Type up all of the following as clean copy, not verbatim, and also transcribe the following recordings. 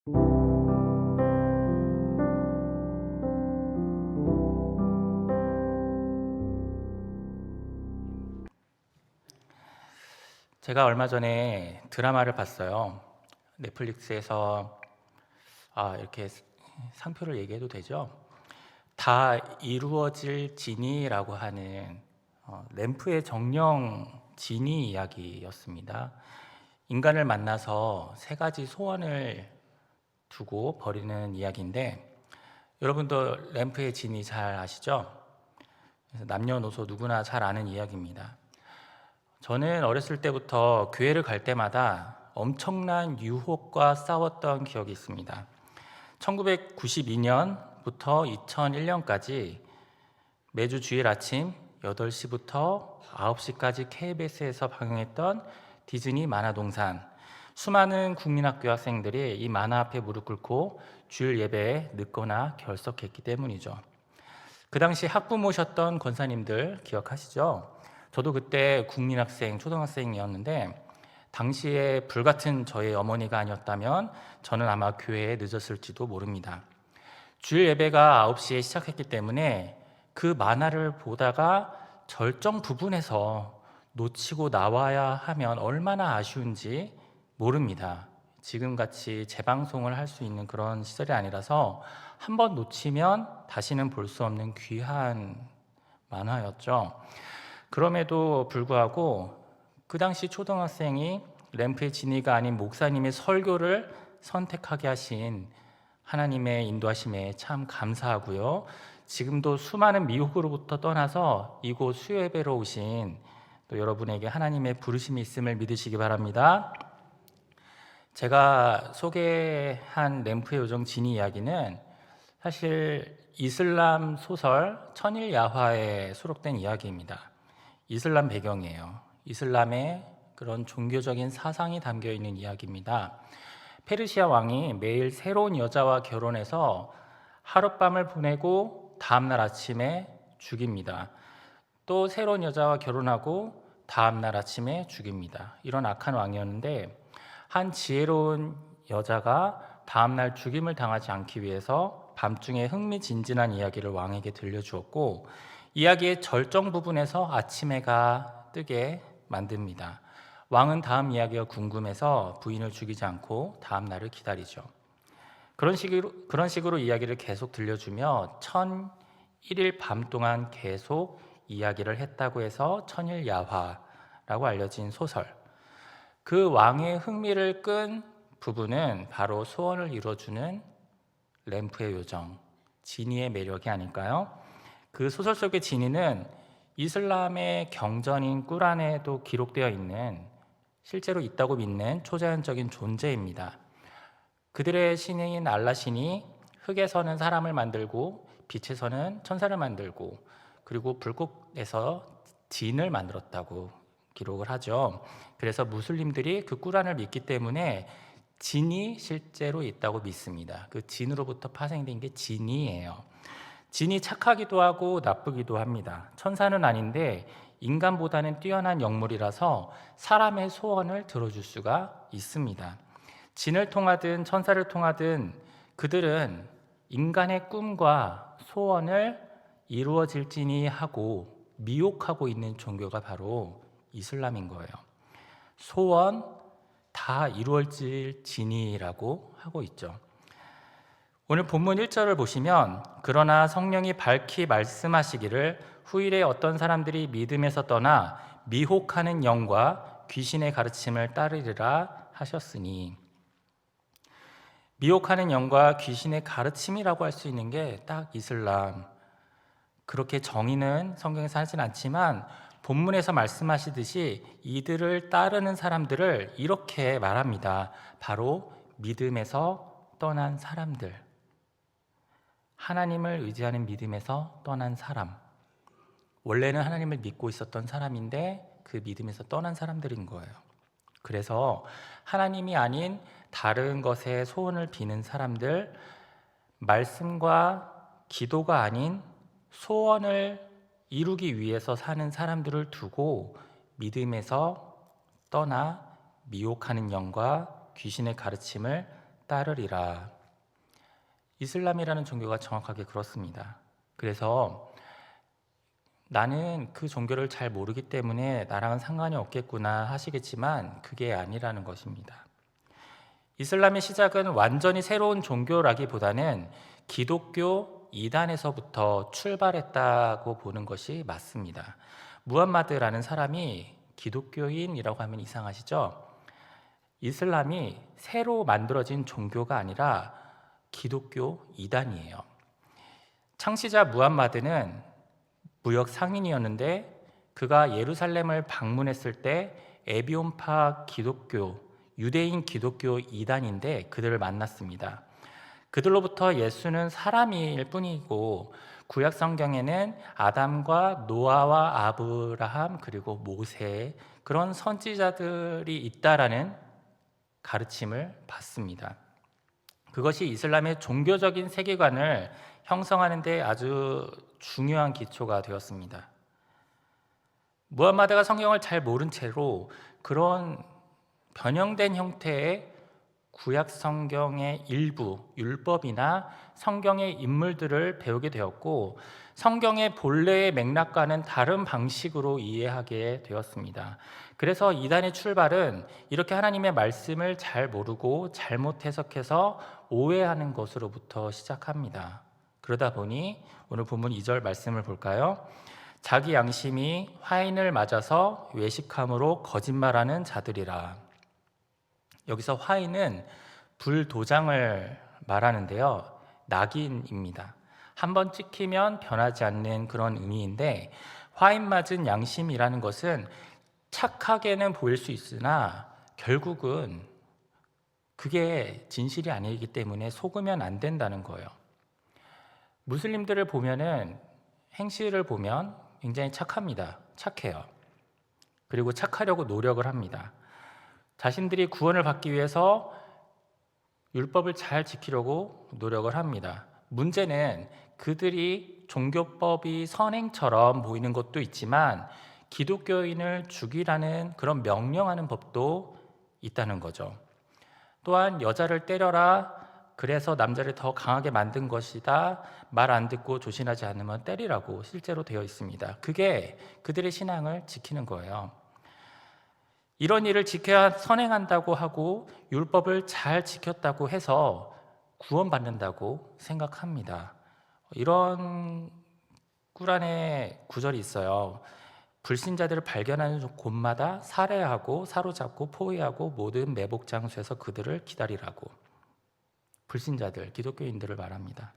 제가 얼마 전에 드라마를 봤어요. 넷플릭스에서 이렇게 상표를 얘기해도 되죠? 다 이루어질 지니라고 하는 램프의 정령 지니 이야기였습니다. 인간을 만나서 세 가지 소원을 두고 벌이는 이야기인데, 여러분도 램프의 지니 잘 아시죠? 그래서 남녀노소 누구나 잘 아는 이야기입니다. 저는 어렸을 때부터 교회를 갈 때마다 엄청난 유혹과 싸웠던 기억이 있습니다. 1992년부터 2001년까지 매주 주일 아침 8시부터 9시까지 KBS에서 방영했던 디즈니 만화동산. 수많은 국민학교 학생들이 이 만화 앞에 무릎 꿇고 주일 예배에 늦거나 결석했기 때문이죠. 그 당시 학부모셨던 권사님들 기억하시죠? 저도 그때 국민학생, 초등학생이었는데 당시에 불같은 저의 어머니가 아니었다면 저는 아마 교회에 늦었을지도 모릅니다. 주일 예배가 9시에 시작했기 때문에 그 만화를 보다가 절정 부분에서 놓치고 나와야 하면 얼마나 아쉬운지 모릅니다. 지금같이 재방송을 할 수 있는 그런 시절이 아니라서 한번 놓치면 다시는 볼 수 없는 귀한 만화였죠. 그럼에도 불구하고 그 당시 초등학생이 램프의 진이가 아닌 목사님의 설교를 선택하게 하신 하나님의 인도하심에 참 감사하고요. 지금도 수많은 미혹으로부터 떠나서 이곳 수요예배로 오신 또 여러분에게 하나님의 부르심이 있음을 믿으시기 바랍니다. 제가 소개한 램프의 요정 지니 이야기는 사실 이슬람 소설 천일 야화에 수록된 이야기입니다. 이슬람 배경이에요. 이슬람의 그런 종교적인 사상이 담겨 있는 이야기입니다. 페르시아 왕이 매일 새로운 여자와 결혼해서 하룻밤을 보내고 다음날 아침에 죽입니다. 또 새로운 여자와 결혼하고 다음날 아침에 죽입니다. 이런 악한 왕이었는데 한 지혜로운 여자가 다음날 죽임을 당하지 않기 위해서 밤중에 흥미진진한 이야기를 왕에게 들려주었고 이야기의 절정 부분에서 아침해가 뜨게 만듭니다. 왕은 다음 이야기가 궁금해서 부인을 죽이지 않고 다음 날을 기다리죠. 그런 식으로 이야기를 계속 들려주며 1001일 밤 동안 계속 이야기를 했다고 해서 천일야화라고 알려진 소설. 그 왕의 흥미를 끈 부분은 바로 소원을 이루어주는 램프의 요정, 지니의 매력이 아닐까요? 그 소설 속의 지니는 이슬람의 경전인 꾸란에도 기록되어 있는 실제로 있다고 믿는 초자연적인 존재입니다. 그들의 신인 알라 신이 흙에서는 사람을 만들고 빛에서는 천사를 만들고 그리고 불꽃에서 진을 만들었다고 기록을 하죠. 그래서 무슬림들이 그 꾸란을 믿기 때문에 진이 실제로 있다고 믿습니다. 그 진으로부터 파생된 게 진이에요. 진이 착하기도 하고 나쁘기도 합니다. 천사는 아닌데 인간보다는 뛰어난 영물이라서 사람의 소원을 들어줄 수가 있습니다. 진을 통하든 천사를 통하든 그들은 인간의 꿈과 소원을 이루어질지니 하고 미혹하고 있는 종교가 바로 이슬람인 거예요. 소원 다 이루어질지니라고 하고 있죠. 오늘 본문 1절을 보시면 그러나 성령이 밝히 말씀하시기를 후일에 어떤 사람들이 믿음에서 떠나 미혹하는 영과 귀신의 가르침을 따르리라 하셨으니, 미혹하는 영과 귀신의 가르침이라고 할 수 있는 게 딱 이슬람. 그렇게 정의는 성경에서 하진 않지만 본문에서 말씀하시듯이 이들을 따르는 사람들을 이렇게 말합니다. 바로 믿음에서 떠난 사람들, 하나님을 의지하는 믿음에서 떠난 사람. 원래는 하나님을 믿고 있었던 사람인데 그 믿음에서 떠난 사람들인 거예요. 그래서 하나님이 아닌 다른 것에 소원을 비는 사람들, 말씀과 기도가 아닌 소원을 이루기 위해서 사는 사람들을 두고 믿음에서 떠나 미혹하는 영과 귀신의 가르침을 따르리라. 이슬람이라는 종교가 정확하게 그렇습니다. 그래서 나는 그 종교를 잘 모르기 때문에 나랑은 상관이 없겠구나 하시겠지만 그게 아니라는 것입니다. 이슬람의 시작은 완전히 새로운 종교라기보다는 기독교 이단에서부터 출발했다고 보는 것이 맞습니다. 무함마드라는 사람이 기독교인이라고 하면 이상하시죠? 이슬람이 새로 만들어진 종교가 아니라 기독교 이단이에요. 창시자 무함마드는 무역 상인이었는데 그가 예루살렘을 방문했을 때 에비온파 기독교, 유대인 기독교 이단인데 그들을 만났습니다. 그들로부터 예수는 사람일 뿐이고 구약 성경에는 아담과 노아와 아브라함 그리고 모세 그런 선지자들이 있다라는 가르침을 받습니다. 그것이 이슬람의 종교적인 세계관을 형성하는 데 아주 중요한 기초가 되었습니다. 무함마드가 성경을 잘 모른 채로 그런 변형된 형태의 구약 성경의 일부 율법이나 성경의 인물들을 배우게 되었고 성경의 본래의 맥락과는 다른 방식으로 이해하게 되었습니다. 그래서 이단의 출발은 이렇게 하나님의 말씀을 잘 모르고 잘못 해석해서 오해하는 것으로부터 시작합니다. 그러다 보니 오늘 본문 2절 말씀을 볼까요? 자기 양심이 화인을 맞아서 외식함으로 거짓말하는 자들이라. 여기서 화인은 불도장을 말하는데요. 낙인입니다. 한번 찍히면 변하지 않는 그런 의미인데 화인 맞은 양심이라는 것은 착하게는 보일 수 있으나 결국은 그게 진실이 아니기 때문에 속으면 안 된다는 거예요. 무슬림들을 보면은 행실을 보면 굉장히 착합니다. 착해요. 그리고 착하려고 노력을 합니다. 자신들이 구원을 받기 위해서 율법을 잘 지키려고 노력을 합니다. 문제는 그들이 종교법이 선행처럼 보이는 것도 있지만 기독교인을 죽이라는 그런 명령하는 법도 있다는 거죠. 또한 여자를 때려라, 그래서 남자를 더 강하게 만든 것이다, 말 안 듣고 조신하지 않으면 때리라고 실제로 되어 있습니다. 그게 그들의 신앙을 지키는 거예요. 이런 일을 지켜야 선행한다고 하고 율법을 잘 지켰다고 해서 구원받는다고 생각합니다. 이런 꾸란의 구절이 있어요. 불신자들을 발견하는 곳마다 살해하고 사로잡고 포위하고 모든 매복 장소에서 그들을 기다리라고. 불신자들, 기독교인들을 말합니다.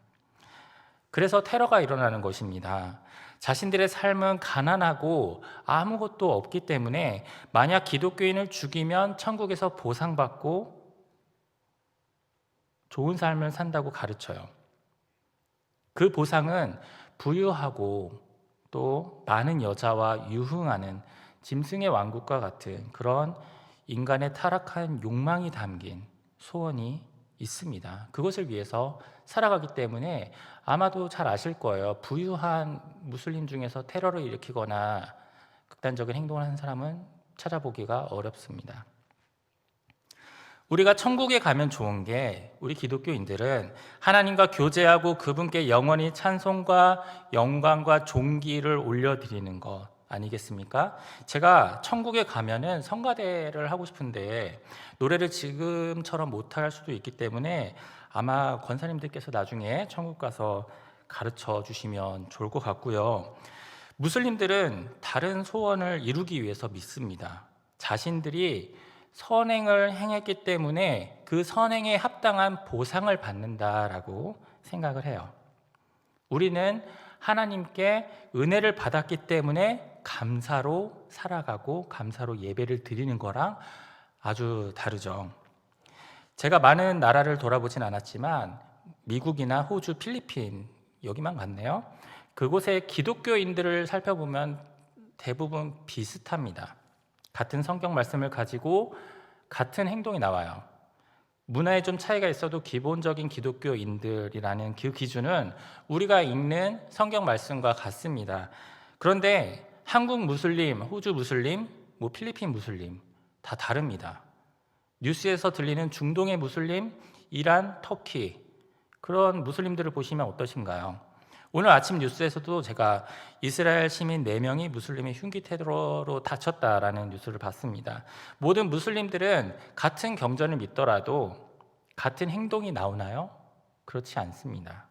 그래서 테러가 일어나는 것입니다. 자신들의 삶은 가난하고 아무것도 없기 때문에 만약 기독교인을 죽이면 천국에서 보상받고 좋은 삶을 산다고 가르쳐요. 그 보상은 부유하고 또 많은 여자와 유흥하는 짐승의 왕국과 같은 그런 인간의 타락한 욕망이 담긴 소원이 있습니다. 그것을 위해서 살아가기 때문에 아마도 잘 아실 거예요. 부유한 무슬림 중에서 테러를 일으키거나 극단적인 행동을 하는 사람은 찾아보기가 어렵습니다. 우리가 천국에 가면 좋은 게 우리 기독교인들은 하나님과 교제하고 그분께 영원히 찬송과 영광과 존귀를 올려드리는 것 아니겠습니까? 제가 천국에 가면은 성가대를 하고 싶은데 노래를 지금처럼 못할 수도 있기 때문에 아마 권사님들께서 나중에 천국 가서 가르쳐 주시면 좋을 것 같고요. 무슬림들은 다른 소원을 이루기 위해서 믿습니다. 자신들이 선행을 행했기 때문에 그 선행에 합당한 보상을 받는다라고 생각을 해요. 우리는 하나님께 은혜를 받았기 때문에 감사로 살아가고 감사로 예배를 드리는 거랑 아주 다르죠. 제가 많은 나라를 돌아보진 않았지만 미국이나 호주, 필리핀 여기만 갔네요. 그곳의 기독교인들을 살펴보면 대부분 비슷합니다. 같은 성경 말씀을 가지고 같은 행동이 나와요. 문화에 좀 차이가 있어도 기본적인 기독교인들이라는 그 기준은 우리가 읽는 성경 말씀과 같습니다. 그런데 한국 무슬림, 호주 무슬림, 필리핀 무슬림 다 다릅니다. 뉴스에서 들리는 중동의 무슬림, 이란, 터키 그런 무슬림들을 보시면 어떠신가요? 오늘 아침 뉴스에서도 제가 이스라엘 시민 4명이 무슬림의 흉기 테러로 다쳤다라는 뉴스를 봤습니다. 모든 무슬림들은 같은 경전을 믿더라도 같은 행동이 나오나요? 그렇지 않습니다.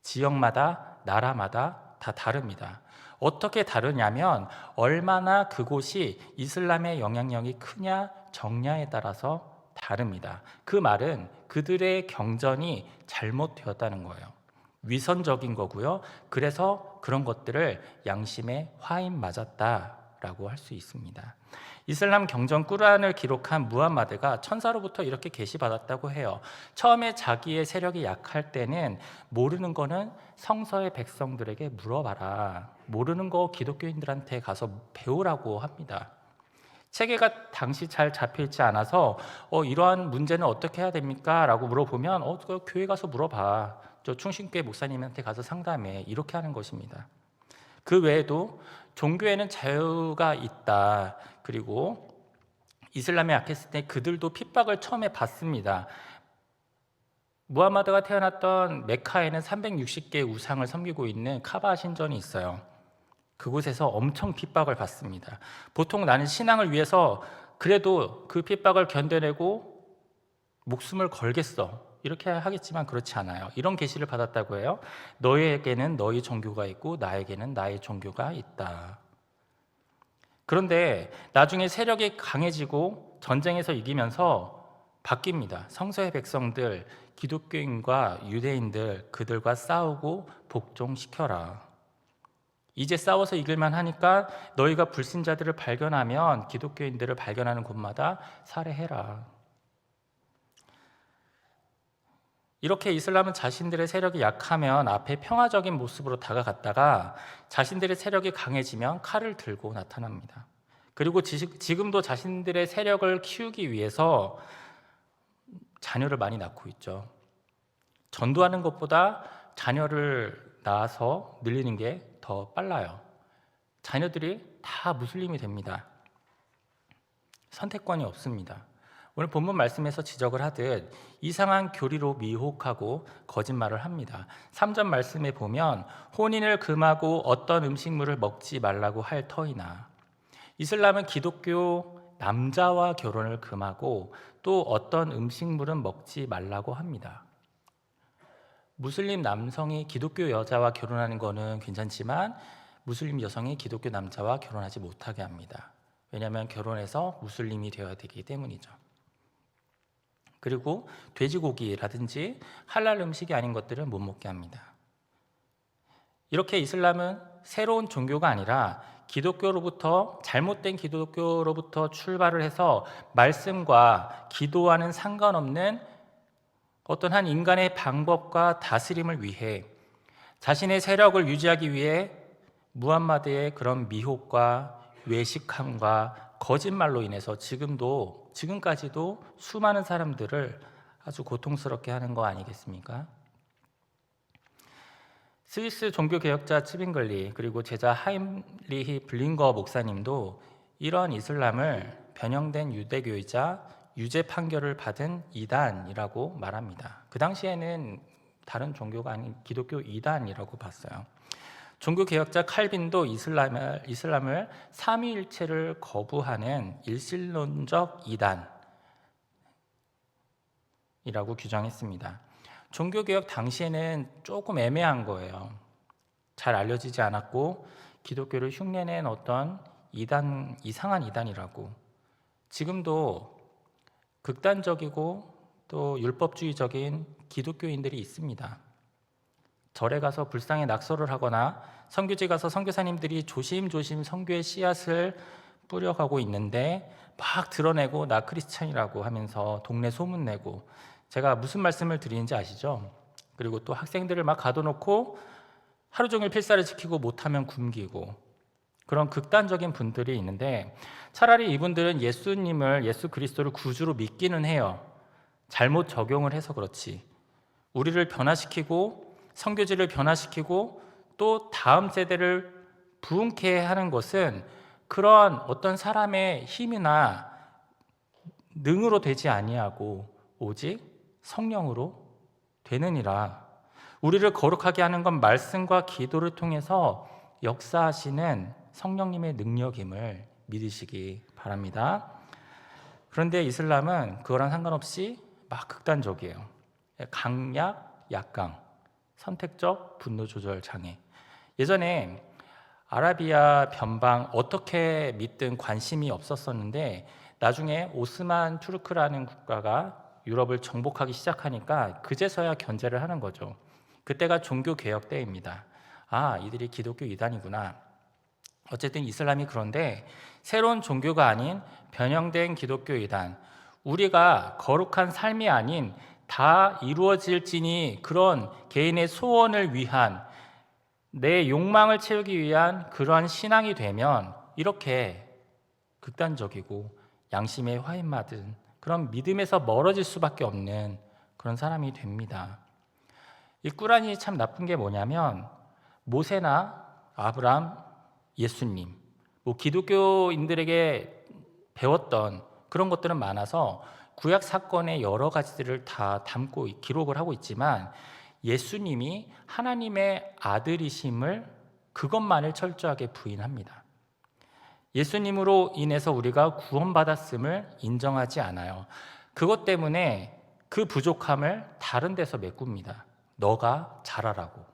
지역마다, 나라마다 다 다릅니다. 어떻게 다르냐면 얼마나 그곳이 이슬람의 영향력이 크냐 적냐에 따라서 다릅니다. 그 말은 그들의 경전이 잘못되었다는 거예요. 위선적인 거고요. 그래서 그런 것들을 양심에 화인 맞았다라고 할 수 있습니다. 이슬람 경전 꾸란을 기록한 무함마드가 천사로부터 이렇게 계시받았다고 해요. 처음에 자기의 세력이 약할 때는 모르는 거는 성서의 백성들에게 물어봐라. 모르는 거 기독교인들한테 가서 배우라고 합니다. 체계가 당시 잘 잡혀있지 않아서 이러한 문제는 어떻게 해야 됩니까? 라고 물어보면 교회 가서 물어봐. 저 충신교회 목사님한테 가서 상담해. 이렇게 하는 것입니다. 그 외에도 종교에는 자유가 있다. 그리고 이슬람에 약했을 때 그들도 핍박을 처음에 받습니다. 무함마드가 태어났던 메카에는 360개의 우상을 섬기고 있는 카바 신전이 있어요. 그곳에서 엄청 핍박을 받습니다. 보통 나는 신앙을 위해서 그래도 그 핍박을 견뎌내고 목숨을 걸겠어. 이렇게 하겠지만 그렇지 않아요. 이런 계시를 받았다고 해요. 너희에게는 너희 종교가 있고 나에게는 나의 종교가 있다. 그런데 나중에 세력이 강해지고 전쟁에서 이기면서 바뀝니다. 성서의 백성들, 기독교인과 유대인들 그들과 싸우고 복종시켜라. 이제 싸워서 이길만 하니까 너희가 불신자들을 발견하면 기독교인들을 발견하는 곳마다 살해해라. 이렇게 이슬람은 자신들의 세력이 약하면 앞에 평화적인 모습으로 다가갔다가 자신들의 세력이 강해지면 칼을 들고 나타납니다. 그리고 지금도 자신들의 세력을 키우기 위해서 자녀를 많이 낳고 있죠. 전도하는 것보다 자녀를 낳아서 늘리는 게 더 빨라요. 자녀들이 다 무슬림이 됩니다. 선택권이 없습니다. 오늘 본문 말씀에서 지적을 하듯 이상한 교리로 미혹하고 거짓말을 합니다. 3절 말씀에 보면 혼인을 금하고 어떤 음식물을 먹지 말라고 할 터이나, 이슬람은 기독교 남자와 결혼을 금하고 또 어떤 음식물은 먹지 말라고 합니다. 무슬림 남성이 기독교 여자와 결혼하는 것은 괜찮지만 무슬림 여성이 기독교 남자와 결혼하지 못하게 합니다. 왜냐하면 결혼해서 무슬림이 되어야 되기 때문이죠. 그리고 돼지고기라든지 할랄 음식이 아닌 것들을 못 먹게 합니다. 이렇게 이슬람은 새로운 종교가 아니라 기독교로부터, 잘못된 기독교로부터 출발을 해서 말씀과 기도와는 상관없는 어떤 한 인간의 방법과 다스림을 위해 자신의 세력을 유지하기 위해 무함마드의 그런 미혹과 외식함과 거짓말로 인해서 지금까지도 수많은 사람들을 아주 고통스럽게 하는 거 아니겠습니까? 스위스 종교개혁자 츠빙글리 그리고 제자 하임리히 블링거 목사님도 이런 이슬람을 변형된 유대교이자 유죄 판결을 받은 이단이라고 말합니다. 그 당시에는 다른 종교가 아닌 기독교 이단이라고 봤어요. 종교개혁자 칼빈도 이슬람을 삼위일체를 거부하는 일신론적 이단이라고 규정했습니다. 종교개혁 당시에는 조금 애매한 거예요. 잘 알려지지 않았고 기독교를 흉내낸 어떤 이단, 이상한 이단이라고. 지금도 극단적이고 또 율법주의적인 기독교인들이 있습니다. 절에 가서 불상에 낙서를 하거나 선교지 가서 선교사님들이 조심조심 선교의 씨앗을 뿌려가고 있는데 막 드러내고 나 크리스찬이라고 하면서 동네 소문내고, 제가 무슨 말씀을 드리는지 아시죠? 그리고 또 학생들을 막 가둬놓고 하루 종일 필사를 지키고 못하면 굶기고, 그런 극단적인 분들이 있는데 차라리 이분들은 예수 그리스도를 구주로 믿기는 해요. 잘못 적용을 해서 그렇지. 우리를 변화시키고 선교지를 변화시키고 또 다음 세대를 부흥케 하는 것은 그러한 어떤 사람의 힘이나 능으로 되지 아니하고 오직 성령으로 되느니라. 우리를 거룩하게 하는 건 말씀과 기도를 통해서 역사하시는 성령님의 능력임을 믿으시기 바랍니다. 그런데 이슬람은 그거랑 상관없이 막 극단적이에요. 강약, 약강, 선택적 분노 조절 장애. 예전에 아라비아 변방 어떻게 믿든 관심이 없었었는데 나중에 오스만 투르크라는 국가가 유럽을 정복하기 시작하니까 그제서야 견제를 하는 거죠. 그때가 종교개혁 때입니다. 아, 이들이 기독교 이단이구나. 어쨌든 이슬람이 그런데 새로운 종교가 아닌 변형된 기독교 이단, 우리가 거룩한 삶이 아닌 다 이루어질지니 그런 개인의 소원을 위한 내 욕망을 채우기 위한 그러한 신앙이 되면 이렇게 극단적이고 양심에 화인 맞은 그런 믿음에서 멀어질 수밖에 없는 그런 사람이 됩니다. 이 꾸란이 참 나쁜 게 뭐냐면 모세나 아브람, 예수님, 기독교인들에게 배웠던 그런 것들은 많아서 구약 사건의 여러 가지들을 다 담고 기록을 하고 있지만 예수님이 하나님의 아들이심을 그것만을 철저하게 부인합니다. 예수님으로 인해서 우리가 구원받았음을 인정하지 않아요. 그것 때문에 그 부족함을 다른 데서 메꿉니다. 너가 잘하라고.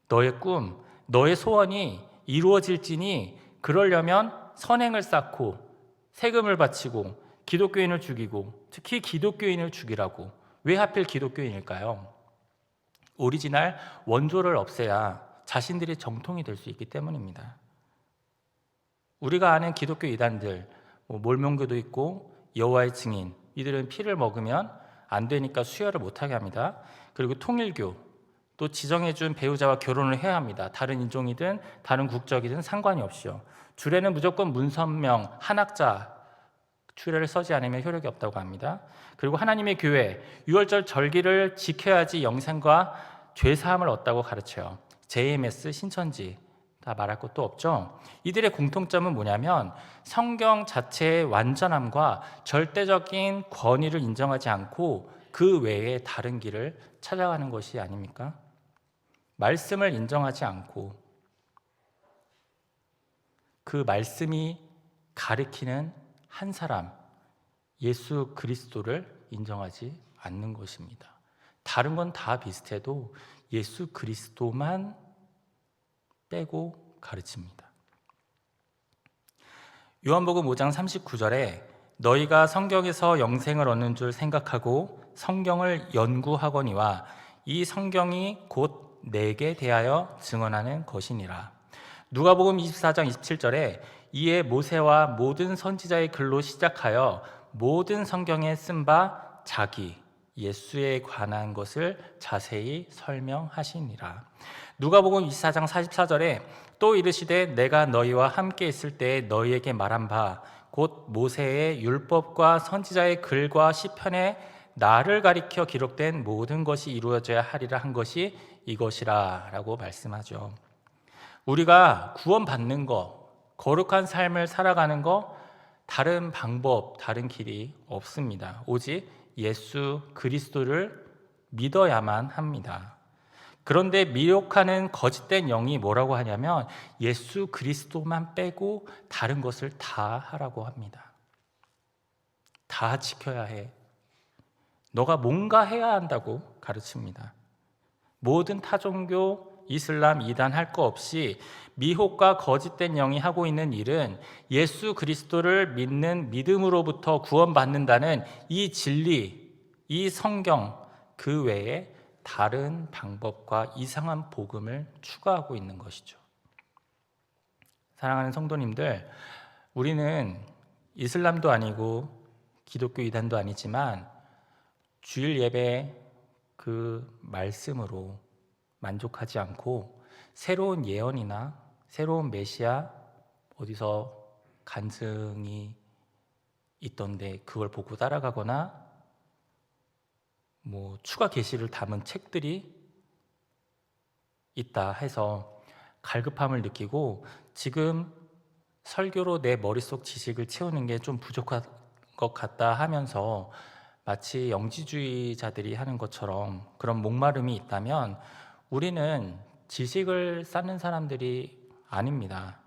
너의 꿈, 너의 소원이 이루어질지니 그러려면 선행을 쌓고 세금을 바치고 기독교인을 죽이고 특히 기독교인을 죽이라고. 왜 하필 기독교인일까요? 오리지널 원조를 없애야 자신들이 정통이 될 수 있기 때문입니다. 우리가 아는 기독교 이단들, 몰몬교도 있고 여호와의 증인, 이들은 피를 먹으면 안 되니까 수혈을 못하게 합니다. 그리고 통일교, 또 지정해준 배우자와 결혼을 해야 합니다. 다른 인종이든 다른 국적이든 상관이 없이요. 주례는 무조건 문선명, 한학자 주례를 써지 않으면 효력이 없다고 합니다. 그리고 하나님의 교회, 유월절 절기를 지켜야지 영생과 죄사함을 얻다고 가르쳐요. JMS, 신천지 다 말할 것도 없죠. 이들의 공통점은 뭐냐면 성경 자체의 완전함과 절대적인 권위를 인정하지 않고 그 외에 다른 길을 찾아가는 것이 아닙니까? 말씀을 인정하지 않고 그 말씀이 가리키는 한 사람, 예수 그리스도를 인정하지 않는 것입니다. 다른 건 다 비슷해도 예수 그리스도만 빼고 가르칩니다. 요한복음 5장 39절에 너희가 성경에서 영생을 얻는 줄 생각하고 성경을 연구하거니와 이 성경이 곧 내게 대하여 증언하는 것이니라. 누가복음 24장 27절에 이에 모세와 모든 선지자의 글로 시작하여 모든 성경에 쓴 바 자기 예수에 관한 것을 자세히 설명하시니라. 누가복음 24장 44절에 또 이르시되 내가 너희와 함께 있을 때에 너희에게 말한 바 곧 모세의 율법과 선지자의 글과 시편에 나를 가리켜 기록된 모든 것이 이루어져야 하리라 한 것이 이것이라 라고 말씀하죠. 우리가 구원받는 거, 거룩한 삶을 살아가는 거 다른 방법, 다른 길이 없습니다. 오직 예수 그리스도를 믿어야만 합니다. 그런데 미혹하는 거짓된 영이 뭐라고 하냐면 예수 그리스도만 빼고 다른 것을 다 하라고 합니다. 다 지켜야 해. 너가 뭔가 해야 한다고 가르칩니다. 모든 타종교, 이슬람, 이단 할 거 없이 미혹과 거짓된 영이 하고 있는 일은 예수 그리스도를 믿는 믿음으로부터 구원받는다는 이 진리, 이 성경 그 외에 다른 방법과 이상한 복음을 추가하고 있는 것이죠. 사랑하는 성도님들, 우리는 이슬람도 아니고 기독교 이단도 아니지만 주일 예배 그 말씀으로 만족하지 않고 새로운 예언이나 새로운 메시아 어디서 간증이 있던데 그걸 보고 따라가거나 추가 계시를 담은 책들이 있다 해서 갈급함을 느끼고 지금 설교로 내 머릿속 지식을 채우는 게 좀 부족한 것 같다 하면서 마치 영지주의자들이 하는 것처럼 그런 목마름이 있다면 우리는 지식을 쌓는 사람들이 아닙니다.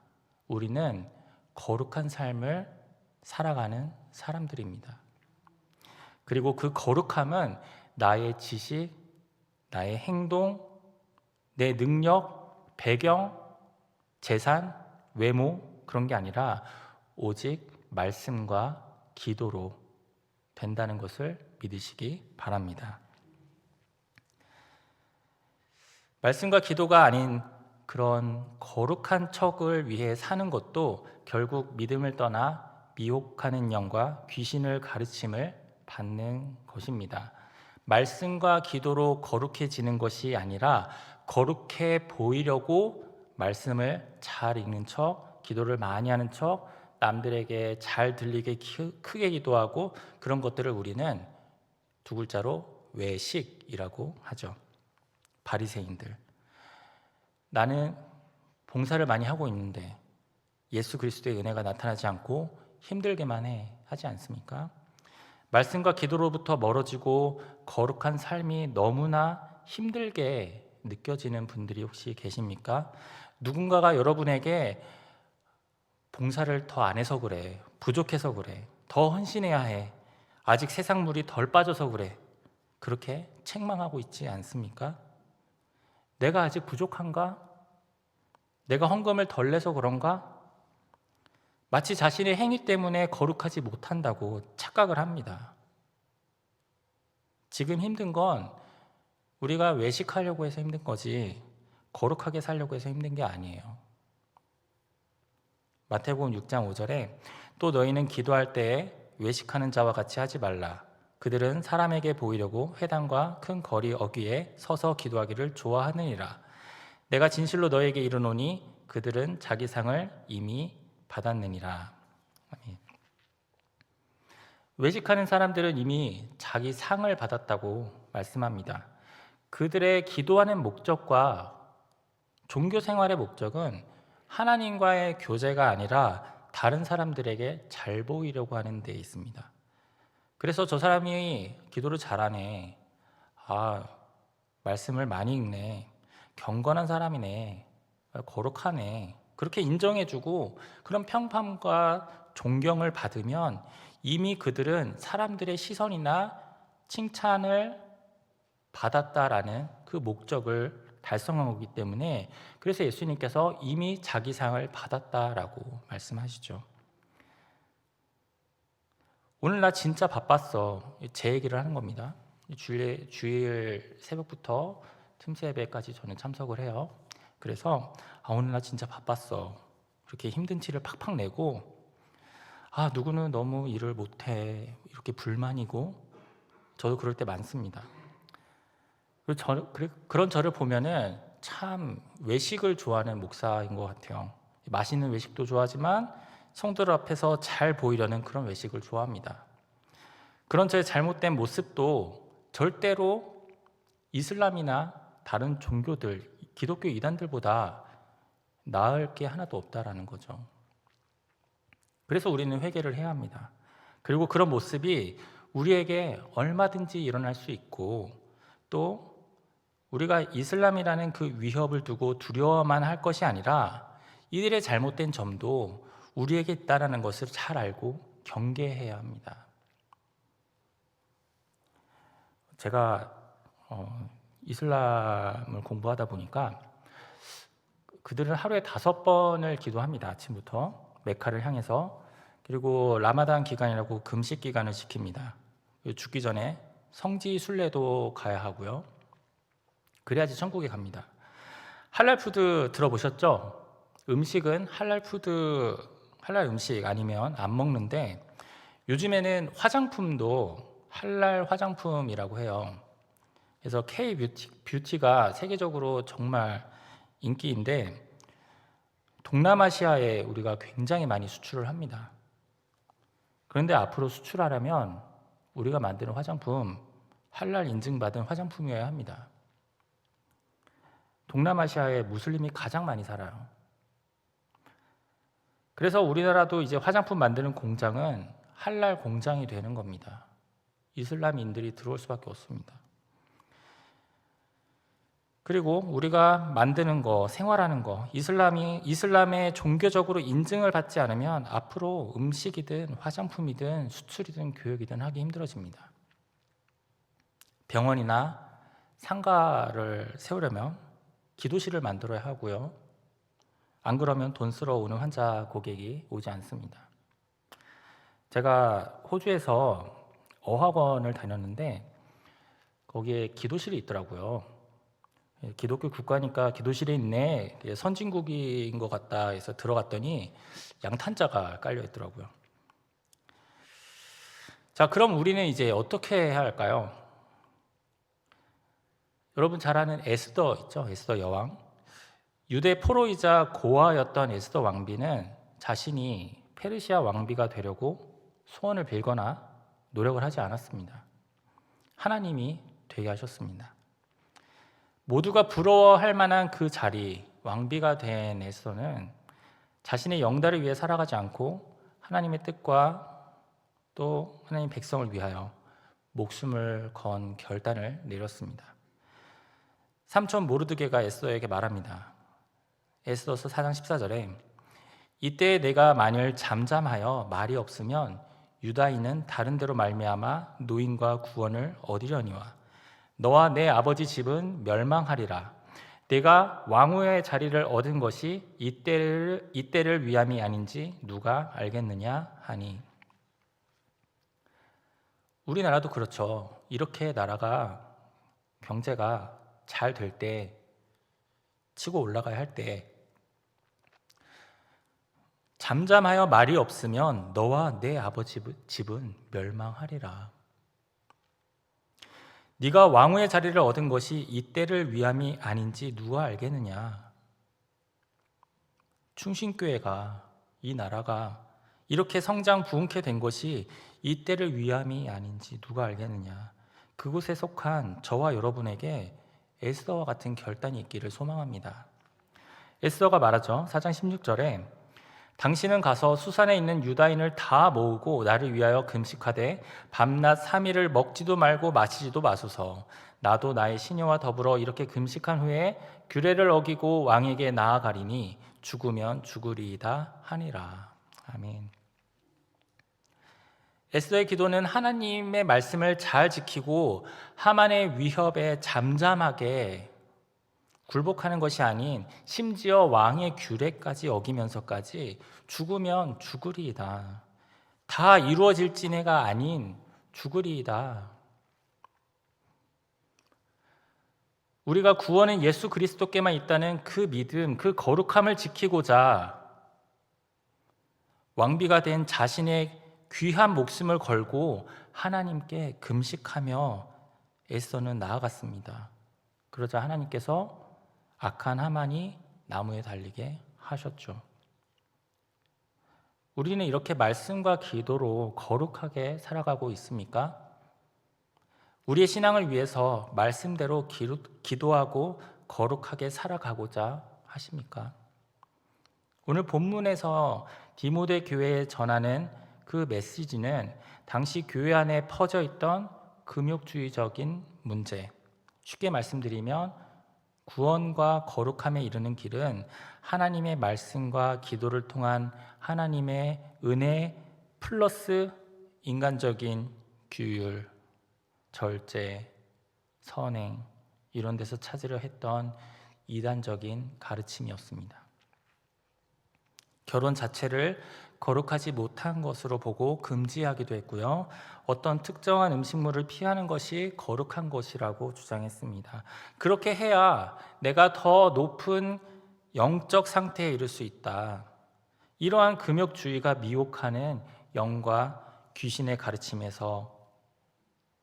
우리는 거룩한 삶을 살아가는 사람들입니다. 그리고 그 거룩함은 나의 지식, 나의 행동, 내 능력, 배경, 재산, 외모 그런 게 아니라 오직 말씀과 기도로 된다는 것을 믿으시기 바랍니다. 말씀과 기도가 아닌 그런 거룩한 척을 위해 사는 것도 결국 믿음을 떠나 미혹하는 영과 귀신을 가르침을 받는 것입니다. 말씀과 기도로 거룩해지는 것이 아니라 거룩해 보이려고 말씀을 잘 읽는 척, 기도를 많이 하는 척, 남들에게 잘 들리게 크게 기도하고 그런 것들을 우리는 두 글자로 외식이라고 하죠. 바리새인들. 나는 봉사를 많이 하고 있는데 예수 그리스도의 은혜가 나타나지 않고 힘들게만 하지 않습니까? 말씀과 기도로부터 멀어지고 거룩한 삶이 너무나 힘들게 느껴지는 분들이 혹시 계십니까? 누군가가 여러분에게 봉사를 더 안 해서 그래, 부족해서 그래, 더 헌신해야 해, 아직 세상 물이 덜 빠져서 그래, 그렇게 책망하고 있지 않습니까? 내가 아직 부족한가? 내가 헌금을 덜 내서 그런가? 마치 자신의 행위 때문에 거룩하지 못한다고 착각을 합니다. 지금 힘든 건 우리가 외식하려고 해서 힘든 거지 거룩하게 살려고 해서 힘든 게 아니에요. 마태복음 6장 5절에 또 너희는 기도할 때에 외식하는 자와 같이 하지 말라. 그들은 사람에게 보이려고 회당과 큰 거리 어귀에 서서 기도하기를 좋아하느니라. 내가 진실로 너희에게 이르노니 그들은 자기 상을 이미 받았느니라. 아멘. 외식하는 사람들은 이미 자기 상을 받았다고 말씀합니다. 그들의 기도하는 목적과 종교 생활의 목적은 하나님과의 교제가 아니라 다른 사람들에게 잘 보이려고 하는 데 있습니다. 그래서 저 사람이 기도를 잘하네, 말씀을 많이 읽네, 경건한 사람이네, 거룩하네, 그렇게 인정해주고 그런 평판과 존경을 받으면 이미 그들은 사람들의 시선이나 칭찬을 받았다라는 그 목적을 달성한 거기 때문에, 그래서 예수님께서 이미 자기 상을 받았다라고 말씀하시죠. 오늘 나 진짜 바빴어, 제 얘기를 하는 겁니다. 주일 새벽부터 틈새 예배까지 저는 참석을 해요. 그래서 오늘 나 진짜 바빴어, 이렇게 힘든 티를 팍팍 내고, 누구는 너무 일을 못해, 이렇게 불만이고, 저도 그럴 때 많습니다. 그런 저를 보면은 참 외식을 좋아하는 목사인 것 같아요. 맛있는 외식도 좋아하지만 성도들 앞에서 잘 보이려는 그런 외식을 좋아합니다. 그런 저의 잘못된 모습도 절대로 이슬람이나 다른 종교들, 기독교 이단들보다 나을 게 하나도 없다라는 거죠. 그래서 우리는 회개를 해야 합니다. 그리고 그런 모습이 우리에게 얼마든지 일어날 수 있고, 또 우리가 이슬람이라는 그 위협을 두고 두려워만 할 것이 아니라 이들의 잘못된 점도 우리에게 있다는 것을 잘 알고 경계해야 합니다. 제가 이슬람을 공부하다 보니까 그들은 하루에 5번을 기도합니다. 아침부터 메카를 향해서. 그리고 라마단 기간이라고 금식 기간을 지킵니다. 죽기 전에 성지 순례도 가야 하고요. 그래야지 천국에 갑니다. 할랄 푸드 들어보셨죠? 음식은 할랄 음식 아니면 안 먹는데, 요즘에는 화장품도 할랄 화장품이라고 해요. 그래서 K-뷰티가 세계적으로 정말 인기인데, 동남아시아에 우리가 굉장히 많이 수출을 합니다. 그런데 앞으로 수출하려면 우리가 만드는 화장품 할랄 인증받은 화장품이어야 합니다. 동남아시아에 무슬림이 가장 많이 살아요. 그래서 우리나라도 이제 화장품 만드는 공장은 할랄 공장이 되는 겁니다. 이슬람인들이 들어올 수밖에 없습니다. 그리고 우리가 만드는 거, 생활하는 거, 이슬람의 종교적으로 인증을 받지 않으면 앞으로 음식이든 화장품이든 수출이든 교육이든 하기 힘들어집니다. 병원이나 상가를 세우려면 기도실을 만들어야 하고요. 안 그러면 돈 쓰러 오는 환자 고객이 오지 않습니다. 제가 호주에서 어학원을 다녔는데 거기에 기도실이 있더라고요. 기독교 국가니까 기도실에 있네, 선진국인 것 같다 해서 들어갔더니 양탄자가 깔려 있더라고요. 자, 그럼 우리는 이제 어떻게 해야 할까요? 여러분 잘 아는 에스더 있죠? 에스더 여왕. 유대 포로이자 고아였던 에스더 왕비는 자신이 페르시아 왕비가 되려고 소원을 빌거나 노력을 하지 않았습니다. 하나님이 되게 하셨습니다. 모두가 부러워할 만한 그 자리, 왕비가 된 에스더는 자신의 영달을 위해 살아가지 않고 하나님의 뜻과 또 하나님 백성을 위하여 목숨을 건 결단을 내렸습니다. 삼촌 모르드게가 에스더에게 말합니다. 에스더서 4장 14절에 이때 내가 만일 잠잠하여 말이 없으면 유다인은 다른 데로 말미암아 노임과 구원을 얻으려니와 너와 내 아버지 집은 멸망하리라. 내가 왕후의 자리를 얻은 것이 이때를 위함이 아닌지 누가 알겠느냐 하니. 우리나라도 그렇죠. 이렇게 나라가 경제가 잘 될 때, 치고 올라가야 할 때 잠잠하여 말이 없으면 너와 내 아버지 집은 멸망하리라. 네가 왕후의 자리를 얻은 것이 이때를 위함이 아닌지 누가 알겠느냐. 충신교회가, 이 나라가 이렇게 성장 부흥케 된 것이 이때를 위함이 아닌지 누가 알겠느냐. 그곳에 속한 저와 여러분에게 에스더와 같은 결단이 있기를 소망합니다. 에스더가 말하죠. 4장 16절에 당신은 가서 수산에 있는 유다인을 다 모으고 나를 위하여 금식하되 밤낮 3일을 먹지도 말고 마시지도 마소서. 나도 나의 시녀와 더불어 이렇게 금식한 후에 규례를 어기고 왕에게 나아가리니 죽으면 죽으리이다 하니라. 아멘. 에스더의 기도는 하나님의 말씀을 잘 지키고 하만의 위협에 잠잠하게 굴복하는 것이 아닌 심지어 왕의 규례까지 어기면서까지 죽으면 죽으리이다. 다 이루어질지내가 아닌 죽으리이다. 우리가 구원은 예수 그리스도께만 있다는 그 믿음, 그 거룩함을 지키고자 왕비가 된 자신의 귀한 목숨을 걸고 하나님께 금식하며 에스더는 나아갔습니다. 그러자 하나님께서 악한 하만이 나무에 달리게 하셨죠. 우리는 이렇게 말씀과 기도로 거룩하게 살아가고 있습니까? 우리의 신앙을 위해서 말씀대로 기도하고 거룩하게 살아가고자 하십니까? 오늘 본문에서 디모데 교회에 전하는 그 메시지는 당시 교회 안에 퍼져 있던 금욕주의적인 문제, 쉽게 말씀드리면 구원과 거룩함에 이르는 길은 하나님의 말씀과 기도를 통한 하나님의 은혜 플러스 인간적인 규율, 절제, 선행 이런 데서 찾으려 했던 이단적인 가르침이었습니다. 결혼 자체를 거룩하지 못한 것으로 보고 금지하기도 했고요. 어떤 특정한 음식물을 피하는 것이 거룩한 것이라고 주장했습니다. 그렇게 해야 내가 더 높은 영적 상태에 이를 수 있다. 이러한 금욕주의가 미혹하는 영과 귀신의 가르침에서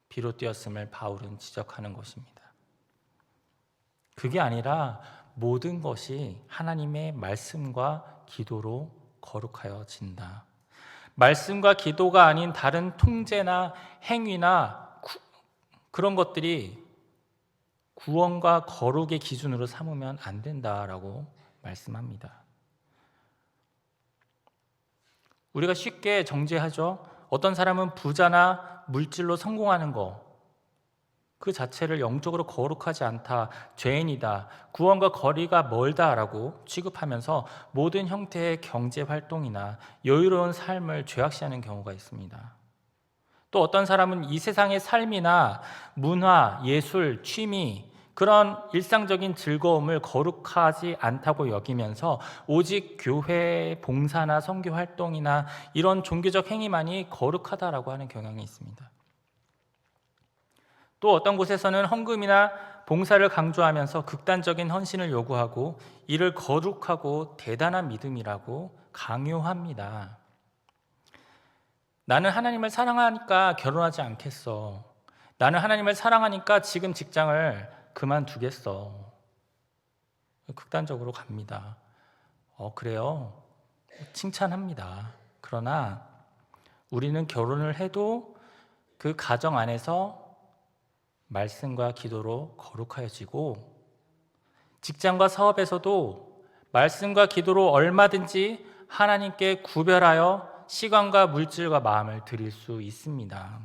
비롯되었음을 바울은 지적하는 것입니다. 그게 아니라 모든 것이 하나님의 말씀과 기도로 거룩하여진다. 말씀과 기도가 아닌 다른 통제나 행위나 그런 것들이 구원과 거룩의 기준으로 삼으면 안 된다라고 말씀합니다. 우리가 쉽게 정죄하죠. 어떤 사람은 부자나 물질로 성공하는 거, 그 자체를 영적으로 거룩하지 않다, 죄인이다, 구원과 거리가 멀다라고 취급하면서 모든 형태의 경제 활동이나 여유로운 삶을 죄악시하는 경우가 있습니다. 또 어떤 사람은 이 세상의 삶이나 문화, 예술, 취미, 그런 일상적인 즐거움을 거룩하지 않다고 여기면서 오직 교회 봉사나 선교 활동이나 이런 종교적 행위만이 거룩하다라고 하는 경향이 있습니다. 또 어떤 곳에서는 헌금이나 봉사를 강조하면서 극단적인 헌신을 요구하고 이를 거룩하고 대단한 믿음이라고 강요합니다. 나는 하나님을 사랑하니까 결혼하지 않겠어. 나는 하나님을 사랑하니까 지금 직장을 그만두겠어. 극단적으로 갑니다. 그래요. 칭찬합니다. 그러나 우리는 결혼을 해도 그 가정 안에서 말씀과 기도로 거룩하여지고, 직장과 사업에서도 말씀과 기도로 얼마든지 하나님께 구별하여 시간과 물질과 마음을 드릴 수 있습니다.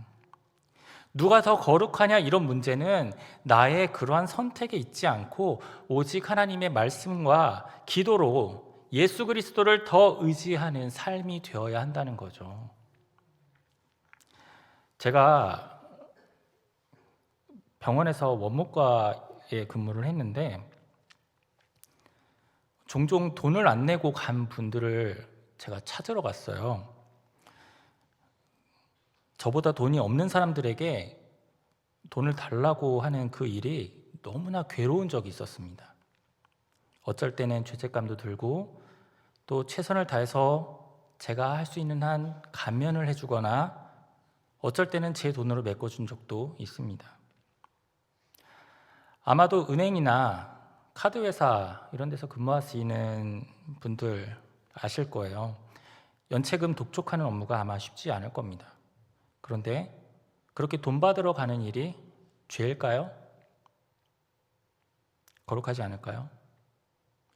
누가 더 거룩하냐 이런 문제는 나의 그러한 선택에 있지 않고 오직 하나님의 말씀과 기도로 예수 그리스도를 더 의지하는 삶이 되어야 한다는 거죠. 제가 병원에서 원무과에 근무를 했는데 종종 돈을 안 내고 간 분들을 제가 찾으러 갔어요. 저보다 돈이 없는 사람들에게 돈을 달라고 하는 그 일이 너무나 괴로운 적이 있었습니다. 어쩔 때는 죄책감도 들고 또 최선을 다해서 제가 할 수 있는 한 감면을 해주거나 어쩔 때는 제 돈으로 메꿔준 적도 있습니다. 아마도 은행이나 카드회사 이런 데서 근무하시는 분들 아실 거예요. 연체금 독촉하는 업무가 아마 쉽지 않을 겁니다. 그런데 그렇게 돈 받으러 가는 일이 죄일까요? 거룩하지 않을까요?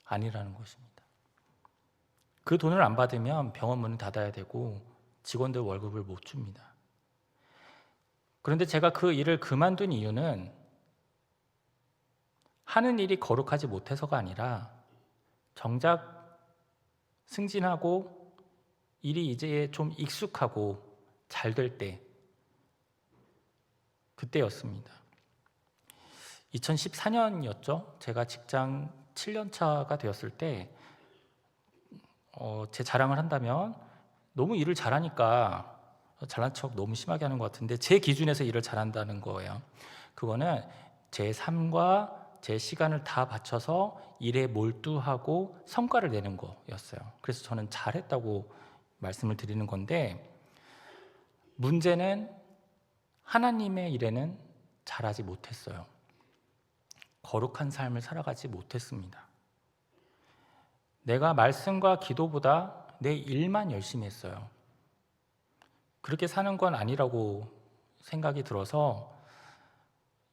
아니라는 것입니다. 그 돈을 안 받으면 병원 문을 닫아야 되고 직원들 월급을 못 줍니다. 그런데 제가 그 일을 그만둔 이유는 하는 일이 거룩하지 못해서가 아니라 정작 승진하고 일이 이제 좀 익숙하고 잘 될 때, 그때였습니다. 2014년이었죠. 제가 직장 7년 차가 되었을 때 제 자랑을 한다면 너무 일을 잘하니까 잘난 척 너무 심하게 하는 것 같은데 제 기준에서 일을 잘한다는 거예요. 그거는 제 삶과 제 시간을 다 바쳐서 일에 몰두하고 성과를 내는 거였어요. 그래서 저는 잘했다고 말씀을 드리는 건데, 문제는 하나님의 일에는 잘하지 못했어요. 거룩한 삶을 살아가지 못했습니다. 내가 말씀과 기도보다 내 일만 열심히 했어요. 그렇게 사는 건 아니라고 생각이 들어서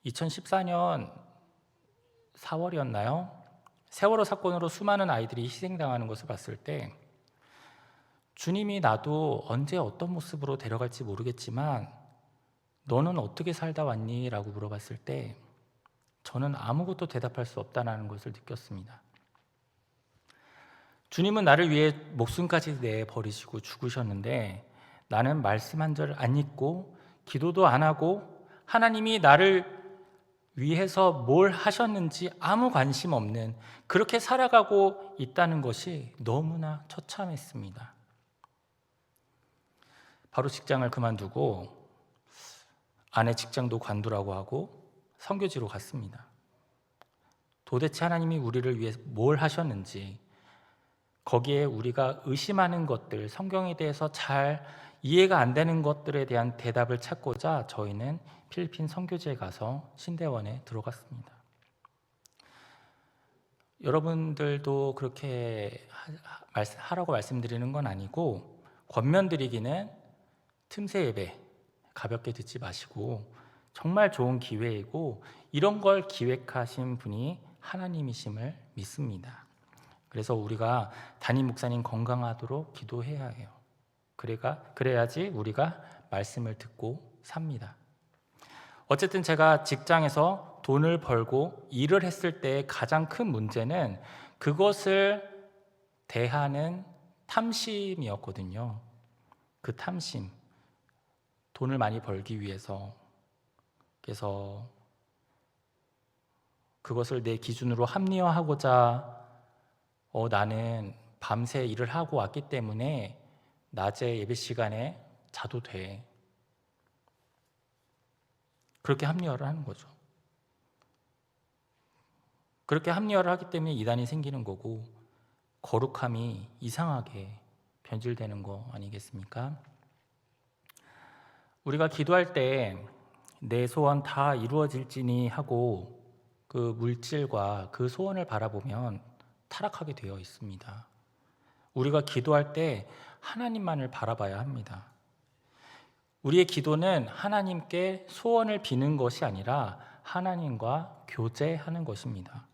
2014년 4월이었나요? 세월호 사건으로 수많은 아이들이 희생당하는 것을 봤을 때 주님이 나도 언제 어떤 모습으로 데려갈지 모르겠지만 너는 어떻게 살다 왔니? 라고 물어봤을 때 저는 아무것도 대답할 수 없다는 것을 느꼈습니다. 주님은 나를 위해 목숨까지 내버리시고 죽으셨는데 나는 말씀 한 절 안 읽고 기도도 안 하고 하나님이 나를 위해서 뭘 하셨는지 아무 관심 없는, 그렇게 살아가고 있다는 것이 너무나 처참했습니다. 바로 직장을 그만두고 아내 직장도 관두라고 하고 선교지로 갔습니다. 도대체 하나님이 우리를 위해 뭘 하셨는지, 거기에 우리가 의심하는 것들, 성경에 대해서 잘 이해가 안 되는 것들에 대한 대답을 찾고자 저희는 필리핀 선교지에 가서 신대원에 들어갔습니다. 여러분들도 그렇게 하라고 말씀드리는 건 아니고, 권면드리기는 틈새 예배 가볍게 듣지 마시고 정말 좋은 기회이고 이런 걸 기획하신 분이 하나님이심을 믿습니다. 그래서 우리가 담임 목사님 건강하도록 기도해야 해요. 그래야지 우리가 말씀을 듣고 삽니다. 어쨌든 제가 직장에서 돈을 벌고 일을 했을 때 가장 큰 문제는 그것을 대하는 탐심이었거든요. 그 탐심, 돈을 많이 벌기 위해서, 그래서 그것을 내 기준으로 합리화하고자 나는 밤새 일을 하고 왔기 때문에 낮에 예배 시간에 자도 돼. 그렇게 합리화를 하는 거죠. 그렇게 합리화를 하기 때문에 이단이 생기는 거고 거룩함이 이상하게 변질되는 거 아니겠습니까? 우리가 기도할 때 내 소원 다 이루어질지니 하고 그 물질과 그 소원을 바라보면 타락하게 되어 있습니다. 우리가 기도할 때 하나님만을 바라봐야 합니다. 우리의 기도는 하나님께 소원을 비는 것이 아니라 하나님과 교제하는 것입니다.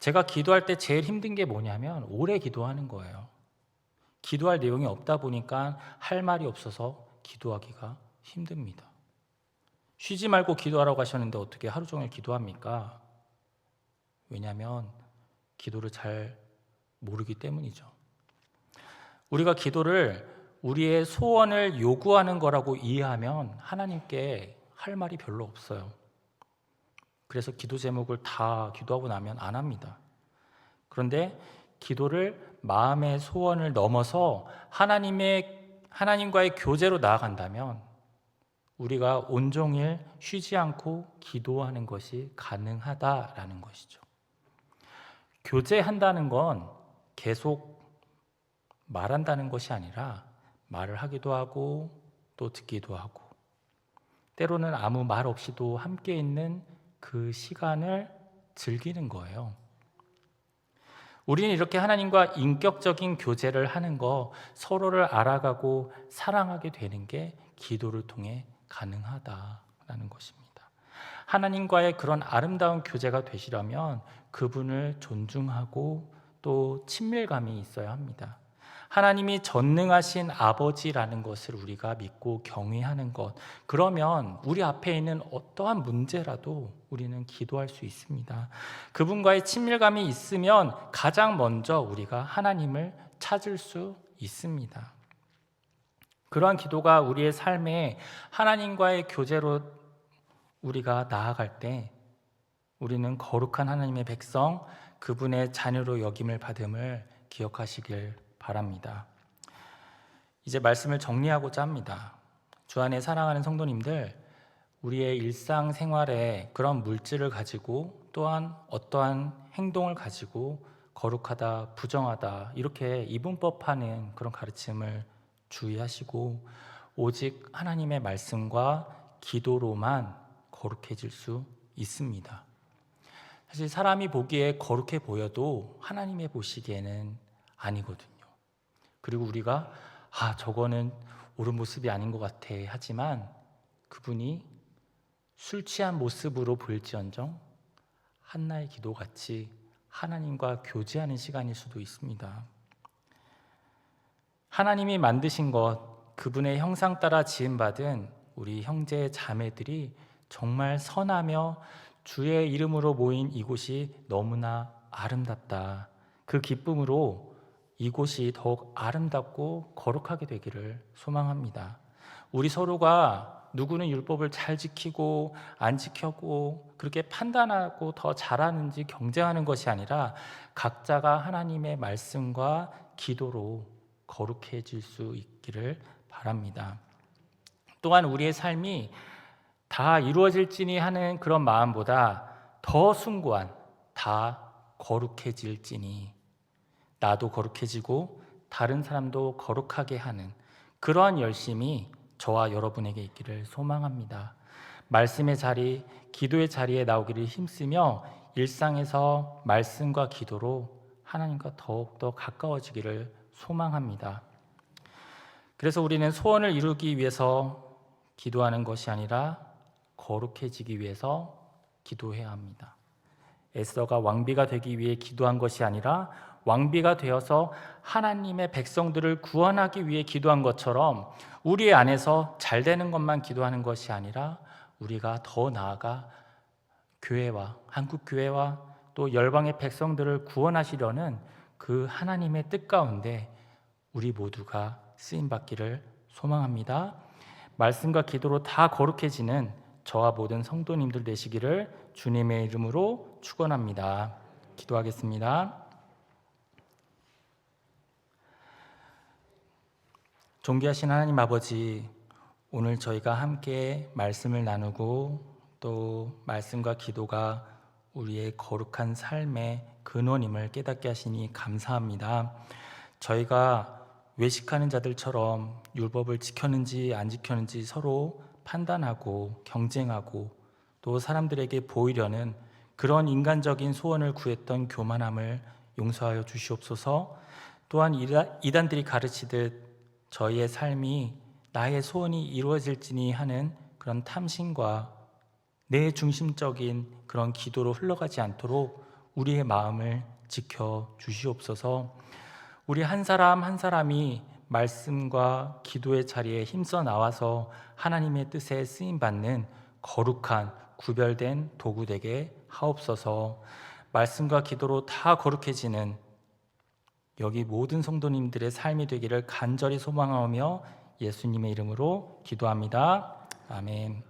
제가 기도할 때 제일 힘든 게 뭐냐면 오래 기도하는 거예요. 기도할 내용이 없다 보니까 할 말이 없어서 기도하기가 힘듭니다. 쉬지 말고 기도하라고 하셨는데 어떻게 하루 종일 기도합니까? 왜냐하면 기도를 잘 모르기 때문이죠. 우리가 기도를 우리의 소원을 요구하는 거라고 이해하면 하나님께 할 말이 별로 없어요. 그래서 기도 제목을 다 기도하고 나면 안 합니다. 그런데 기도를 마음의 소원을 넘어서 하나님과의 교제로 나아간다면 우리가 온종일 쉬지 않고 기도하는 것이 가능하다라는 것이죠. 교제한다는 건 계속 말한다는 것이 아니라 말을 하기도 하고 또 듣기도 하고 때로는 아무 말 없이도 함께 있는 그 시간을 즐기는 거예요. 우리는 이렇게 하나님과 인격적인 교제를 하는 거, 서로를 알아가고 사랑하게 되는 게 기도를 통해 가능하다라는 것입니다. 하나님과의 그런 아름다운 교제가 되시려면 그분을 존중하고 또 친밀감이 있어야 합니다. 하나님이 전능하신 아버지라는 것을 우리가 믿고 경외하는 것, 그러면 우리 앞에 있는 어떠한 문제라도 우리는 기도할 수 있습니다. 그분과의 친밀감이 있으면 가장 먼저 우리가 하나님을 찾을 수 있습니다. 그러한 기도가 우리의 삶에 하나님과의 교제로 우리가 나아갈 때 우리는 거룩한 하나님의 백성, 그분의 자녀로 여김을 받음을 기억하시길 바랍니다. 이제 말씀을 정리하고자 합니다. 주 안에 사랑하는 성도님들, 우리의 일상생활에 그런 물질을 가지고 또한 어떠한 행동을 가지고 거룩하다, 부정하다 이렇게 이분법하는 그런 가르침을 주의하시고 오직 하나님의 말씀과 기도로만 거룩해질 수 있습니다. 사실 사람이 보기에 거룩해 보여도 하나님의 보시기에는 아니거든요. 그리고 우리가 저거는 옳은 모습이 아닌 것 같아 하지만 그분이 술 취한 모습으로 보일지언정 한나의 기도같이 하나님과 교제하는 시간일 수도 있습니다. 하나님이 만드신 것, 그분의 형상 따라 지음받은 우리 형제 자매들이 정말 선하며 주의 이름으로 모인 이곳이 너무나 아름답다. 그 기쁨으로 이곳이 더욱 아름답고 거룩하게 되기를 소망합니다. 우리 서로가 누구는 율법을 잘 지키고 안 지켰고 그렇게 판단하고 더 잘하는지 경쟁하는 것이 아니라 각자가 하나님의 말씀과 기도로 거룩해질 수 있기를 바랍니다. 또한 우리의 삶이 다 이루어질지니 하는 그런 마음보다 더 숭고한 다 거룩해질지니 나도 거룩해지고 다른 사람도 거룩하게 하는 그러한 열심이 저와 여러분에게 있기를 소망합니다. 말씀의 자리, 기도의 자리에 나오기를 힘쓰며 일상에서 말씀과 기도로 하나님과 더욱더 가까워지기를 소망합니다. 그래서 우리는 소원을 이루기 위해서 기도하는 것이 아니라 거룩해지기 위해서 기도해야 합니다. 에스더가 왕비가 되기 위해 기도한 것이 아니라 왕비가 되어서 하나님의 백성들을 구원하기 위해 기도한 것처럼 우리 안에서 잘 되는 것만 기도하는 것이 아니라 우리가 더 나아가 교회와 한국 교회와 또 열방의 백성들을 구원하시려는 그 하나님의 뜻 가운데 우리 모두가 쓰임 받기를 소망합니다. 말씀과 기도로 다 거룩해지는 저와 모든 성도님들 되시기를 주님의 이름으로 축원합니다. 기도하겠습니다. 존귀하신 하나님 아버지, 오늘 저희가 함께 말씀을 나누고 또 말씀과 기도가 우리의 거룩한 삶의 근원임을 깨닫게 하시니 감사합니다. 저희가 외식하는 자들처럼 율법을 지켰는지 안 지켰는지 서로 판단하고 경쟁하고 또 사람들에게 보이려는 그런 인간적인 소원을 구했던 교만함을 용서하여 주시옵소서. 또한 이단들이 가르치듯 저희의 삶이 나의 소원이 이루어질지니 하는 그런 탐심과 내 중심적인 그런 기도로 흘러가지 않도록 우리의 마음을 지켜 주시옵소서. 우리 한 사람 한 사람이 말씀과 기도의 자리에 힘써 나와서 하나님의 뜻에 쓰임받는 거룩한 구별된 도구 되게 하옵소서. 말씀과 기도로 다 거룩해지는 여기 모든 성도님들의 삶이 되기를 간절히 소망하며 예수님의 이름으로 기도합니다. 아멘.